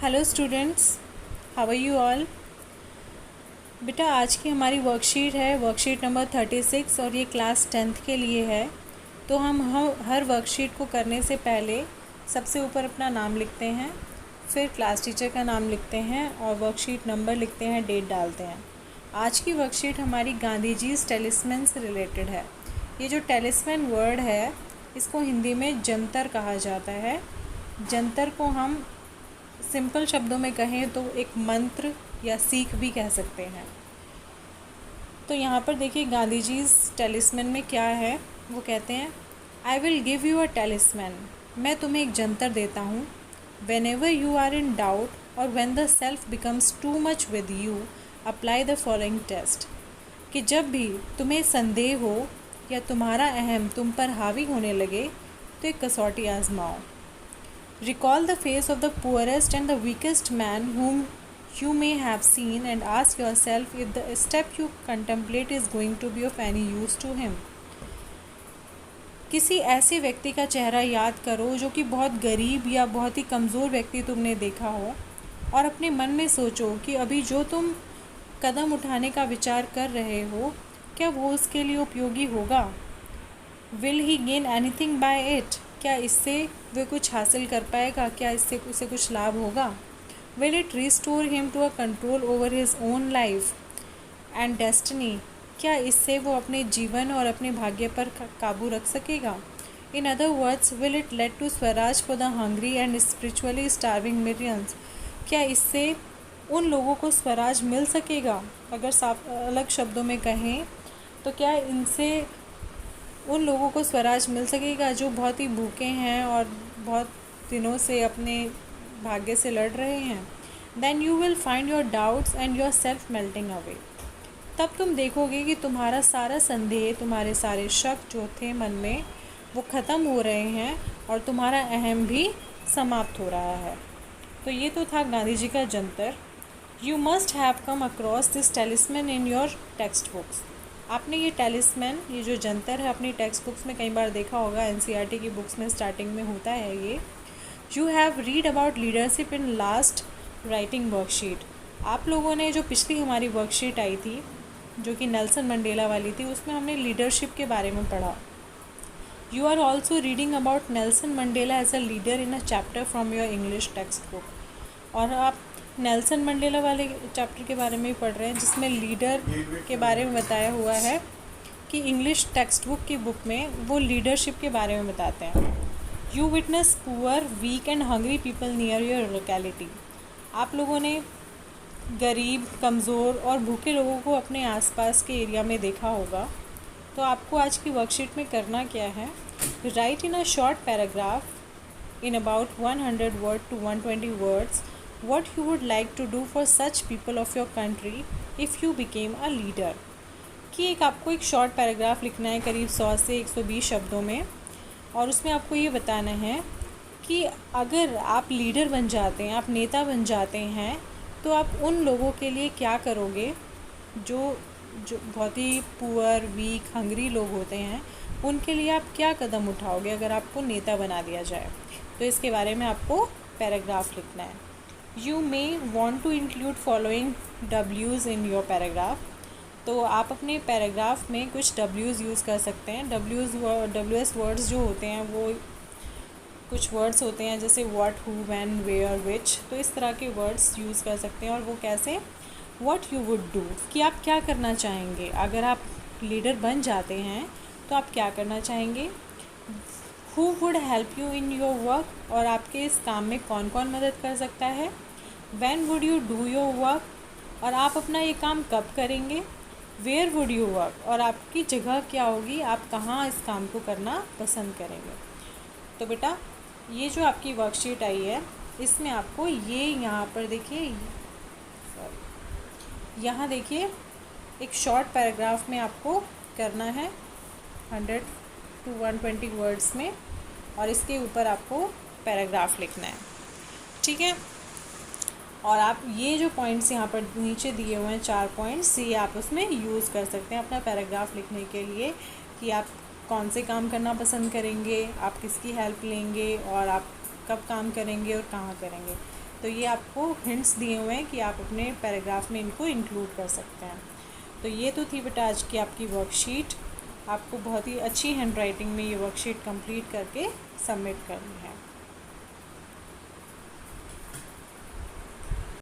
Hello students, how are you all. बेटा आज की हमारी वर्कशीट है वर्कशीट नंबर 36 और ये क्लास 10th के लिए है। तो हम हर वर्कशीट को करने से पहले सबसे ऊपर अपना नाम लिखते हैं, फिर क्लास टीचर का नाम लिखते हैं और वर्कशीट नंबर लिखते हैं, डेट डालते हैं। आज की वर्कशीट हमारी गांधी जी टेलिस्मैन से रिलेटेड है। ये जो टेलिस्मैन वर्ड है इसको हिंदी में जंतर कहा जाता है। जंतर को हम सिंपल शब्दों में कहें तो एक मंत्र या सीख भी कह सकते हैं। तो यहाँ पर देखिए गांधी जी टेलिस्मैन में क्या है, वो कहते हैं I will give you a talisman, मैं तुम्हें एक जंतर देता हूँ। Whenever you are in doubt और when the self becomes too much with you apply the following test, कि जब भी तुम्हें संदेह हो या तुम्हारा अहम तुम पर हावी होने लगे तो एक कसौटी आजमाओ। Recall the face of the poorest and the weakest man whom you may have seen and ask yourself if the step you contemplate is going to be of any use to him. किसी ऐसे व्यक्ति का चेहरा याद करो जो कि बहुत गरीब या बहुत ही कमज़ोर व्यक्ति तुमने देखा हो और अपने मन में सोचो कि अभी जो तुम कदम उठाने का विचार कर रहे हो क्या वो उसके लिए उपयोगी होगा। Will he gain anything by it? क्या इससे वह कुछ हासिल कर पाएगा, क्या इससे उसे कुछ लाभ होगा। Will it restore him to a control over his own life and destiny? क्या इससे वो अपने जीवन और अपने भाग्य पर काबू रख सकेगा। In other words, will it lead to Swaraj for the hungry and spiritually starving millions? क्या इससे उन लोगों को स्वराज मिल सकेगा। अगर साफ अलग शब्दों में कहें तो क्या इनसे उन लोगों को स्वराज मिल सकेगा जो बहुत ही भूखे हैं और बहुत दिनों से अपने भाग्य से लड़ रहे हैं। Then you will find your doubts and yourself melting away, तब तुम देखोगे कि तुम्हारा सारा संदेह, तुम्हारे सारे शक जो थे मन में वो ख़त्म हो रहे हैं और तुम्हारा अहम भी समाप्त हो रहा है। तो ये तो था गांधी जी का जंतर। You must have come across this talisman in your text books. आपने ये टेलिस्मैन, ये जो जंतर है, अपनी टेक्स्ट बुक्स में कई बार देखा होगा। एनसीईआरटी की बुक्स में स्टार्टिंग में होता है ये। You have read about leadership in last writing worksheet. आप लोगों ने जो पिछली हमारी वर्कशीट आई थी जो कि नेल्सन मंडेला वाली थी, उसमें हमने लीडरशिप के बारे में पढ़ा। You are also reading about Nelson Mandela as a leader in a chapter from your English textbook. और आप नेल्सन मंडेला वाले चैप्टर के बारे में भी पढ़ रहे हैं जिसमें लीडर के बारे में बताया हुआ है कि इंग्लिश टेक्स्ट बुक की बुक में वो लीडरशिप के बारे में बताते हैं। You witness poor, weak and hungry people near your locality. आप लोगों ने गरीब, कमज़ोर और भूखे लोगों को अपने आसपास के एरिया में देखा होगा। तो आपको आज की वर्कशीट में करना क्या है, write in a short paragraph in about 100 word to 120 words what you would like to do for such people of your country if you became a leader। कि आपको एक शॉर्ट पैराग्राफ लिखना है करीब 100 से 120 शब्दों में, और उसमें आपको ये बताना है कि अगर आप लीडर बन जाते हैं, आप नेता बन जाते हैं, तो आप उन लोगों के लिए क्या करोगे जो बहुत ही पुअर, वीक, हंग्री लोग होते हैं, उनके लिए आप क्या कदम उठाओगे अगर आपको नेता बना दिया जाए। तो इसके बारे में आपको पैराग्राफ लिखना है। You may want to include following W's in your paragraph। तो आप अपने पैराग्राफ में कुछ W's यूज़ कर सकते हैं। WS वर्ड्स जो होते हैं वो कुछ वर्ड्स होते हैं जैसे what, who, when, where, which। तो इस तरह के वर्ड्स यूज़ कर सकते हैं। और वो कैसे, what you would do, कि आप क्या करना चाहेंगे अगर आप लीडर बन जाते हैं तो आप क्या करना चाहेंगे। Who would help you in your work, और आपके इस काम में कौन कौन मदद कर सकता है। When would you do your work, और आप अपना ये काम कब करेंगे। Where would you work, और आपकी जगह क्या होगी, आप कहाँ इस काम को करना पसंद करेंगे। तो बेटा ये जो आपकी वर्कशीट आई है इसमें आपको ये यहाँ पर देखिए, यहाँ देखिए एक शॉर्ट पैराग्राफ में आपको करना है 100 to 120 वर्ड्स में, और इसके ऊपर आपको पैराग्राफ लिखना है, ठीक है। और आप ये जो पॉइंट्स यहाँ पर नीचे दिए हुए हैं 4 पॉइंट्स, ये आप उसमें यूज़ कर सकते हैं अपना पैराग्राफ लिखने के लिए कि आप कौन से काम करना पसंद करेंगे, आप किसकी हेल्प लेंगे और आप कब काम करेंगे और कहाँ करेंगे। तो ये आपको हिंट्स दिए हुए हैं कि आप अपने पैराग्राफ में इनको इंक्लूड कर सकते हैं। तो ये तो थी बेटा आज की आपकी वर्कशीट। आपको बहुत ही अच्छी हैंड राइटिंग में ये वर्कशीट कंप्लीट करके सबमिट करनी है।